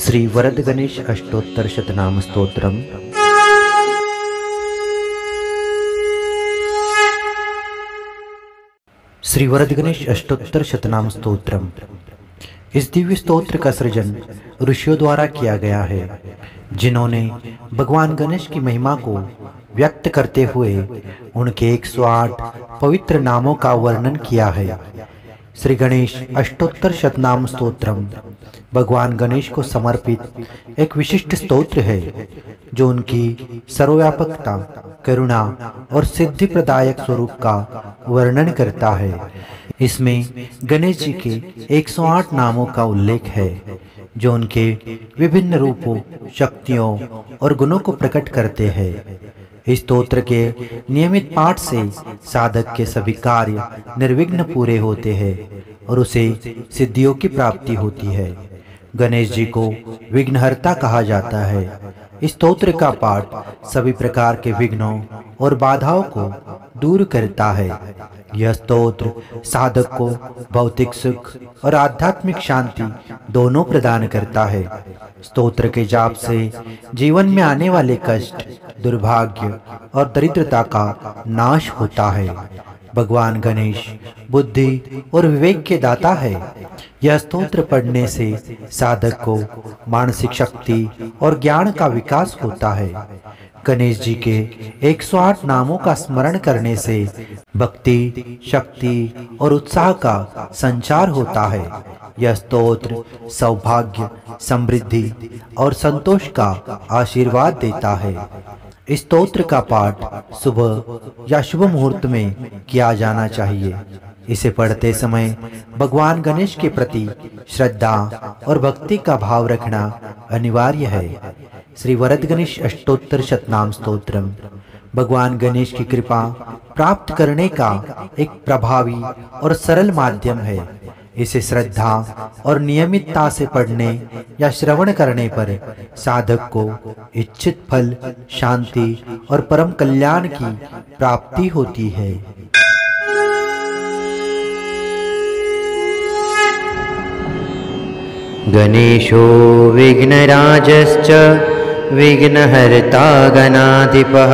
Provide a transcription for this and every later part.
श्री वरद गणेश अष्टोत्तर शतनाम स्तोत्रम। श्री वरद गणेश अष्टोत्तर शतनाम स्तोत्रम। इस दिव्य स्तोत्र का सृजन ऋषियों द्वारा किया गया है, जिन्होंने भगवान गणेश की महिमा को व्यक्त करते हुए उनके 108 पवित्र नामों का वर्णन किया है। श्री गणेश अष्टोत्तर शतनाम स्तोत्रम भगवान गणेश को समर्पित एक विशिष्ट स्तोत्र है, जो उनकी सर्वव्यापकता, करुणा और सिद्धि प्रदायक स्वरूप का वर्णन करता है। इसमें गणेश जी के 108 नामों का उल्लेख है, जो उनके विभिन्न रूपों, शक्तियों और गुणों को प्रकट करते हैं। इस स्तोत्र के नियमित पाठ से साधक के सभी कार्य निर्विघ्न पूरे होते हैं और उसे सिद्धियों की प्राप्ति होती है। गणेश जी को विघ्नहर्ता कहा जाता है। इस स्तोत्र का पाठ सभी प्रकार के विघ्नों और बाधाओं को दूर करता है। यह स्तोत्र साधक को भौतिक सुख और आध्यात्मिक शांति दोनों प्रदान करता है। स्तोत्र के जाप से जीवन में आने वाले कष्ट, दुर्भाग्य और दरिद्रता का नाश होता है। भगवान गणेश बुद्धि और विवेक के दाता है। यह स्तोत्र पढ़ने से साधक को मानसिक शक्ति और ज्ञान का विकास होता है। गणेश जी के 108 नामों का स्मरण करने से भक्ति, शक्ति और उत्साह का संचार होता है। यह स्तोत्र सौभाग्य, समृद्धि और संतोष का आशीर्वाद देता है। इस स्तोत्र का पाठ सुबह या शुभ मुहूर्त में किया जाना चाहिए। इसे पढ़ते समय भगवान गणेश के प्रति श्रद्धा और भक्ति का भाव रखना अनिवार्य है। श्री वरद गणेश अष्टोत्तर शतनाम स्तोत्रम भगवान गणेश की कृपा प्राप्त करने का एक प्रभावी और सरल माध्यम है। इसे श्रद्धा और नियमितता से पढ़ने या श्रवण करने पर साधक को इच्छित फल, शांति और परम कल्याण की प्राप्ति होती है। गणेशो विघ्नराजश्च विघ्नहर्ता गणाधिपः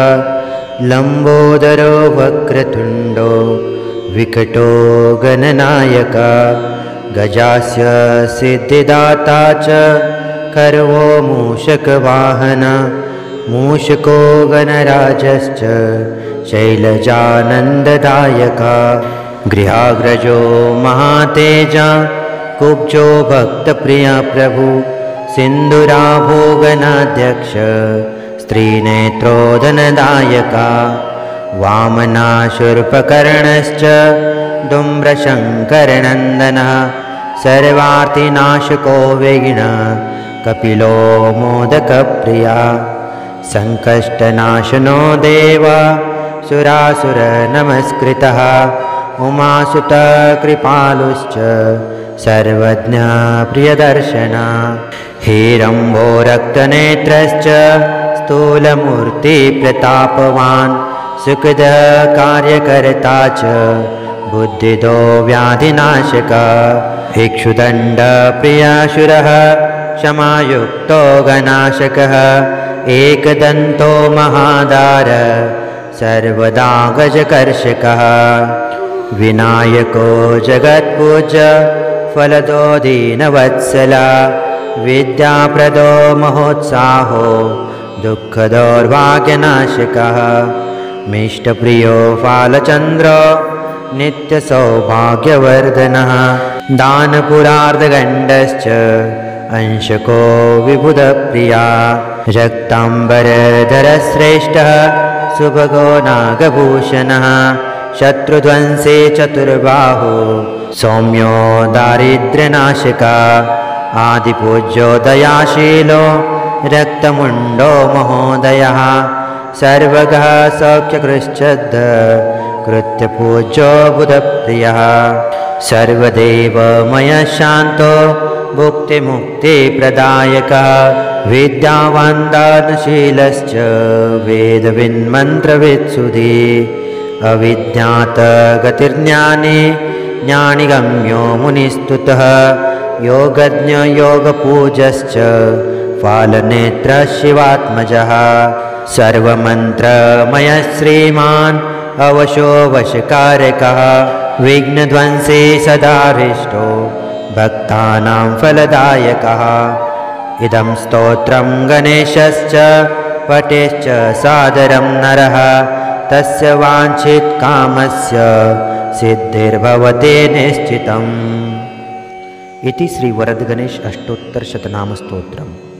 लंबोदरो वक्रतुंडो विकटो गणनायकः गजास्य सिद्धिदाता च कर्वो मूषकवाहनः मूषको गणराजश्च शैलजानन्ददायकः गृहाग्रजो महातेजा कुब्जो भक्तप्रिया प्रभु सिंधुराभो गणाध्यक्ष स्त्रीनेत्रोदनदायका वामनाशूर्पकर्णश्च डुम्रशङ्करनन्दनः सर्वार्थिनाशको विघ्न कपिलो मोदकप्रिया संकष्टनाशनो देवा सुरासुरनमस्कृतः उमासुतः कृपालुश्च सर्वज्ञ प्रियदर्शना हेरम्बो रक्तनेत्रश्च स्थूलमूर्ति प्रतापवान् सुखद कार्यकर्ता च बुद्धिदो व्याधिनाशकः इक्षुदण्ड प्रियाशुरः क्षमायुक्तो गणाशकः एकदन्तो महादार सर्वदा गजकर्षकः विनायको जगत्पूज्य फलदो दीनवत्सला विद्याप्रदो महोत्साहो दुःखदौर्भाग्यनाशकः मिष्टप्रियो फालचन्द्रो नित्यसौभाग्यवर्धनः दानपुरार्धगण्डश्च अंशको विबुधप्रिया रक्ताम्बरधरश्रेष्ठः सुभगो नागभूषणः शत्रुध्वंसे चतुर्बाहो सौम्यो दारिद्र्यनाशकः आदिपूज्यो दयाशीलो रक्तमुण्डो महोदयः सर्वगः सौख्यकृच्छ्रद्ध कृत्यपूज्यो बुधप्रियः सर्वदेवमयः शान्तो भुक्तिमुक्तिप्रदायकः विद्यावान् दानशीलश्च वेदविन्मन्त्रवित्सुधि अविज्ञातगतिर्ज्ञाने ज्ञानिगम्यो मुनिस्तुतः योगज्ञयोगपूजश्च फालनेत्रः शिवात्मजः सर्वमन्त्रमयः श्रीमान् अवशो वशकारकः विघ्नध्वंसी सदाभिष्टो भक्तानां फलदायकः इदं स्तोत्रं गणेशश्च पठेश्च सादरं नरः तस्य वाञ्छितकामस्य सिद्धिर्भवति निश्चितम्। इति श्री वरद गणेश अष्टोत्तर शतनाम स्तोत्रम्।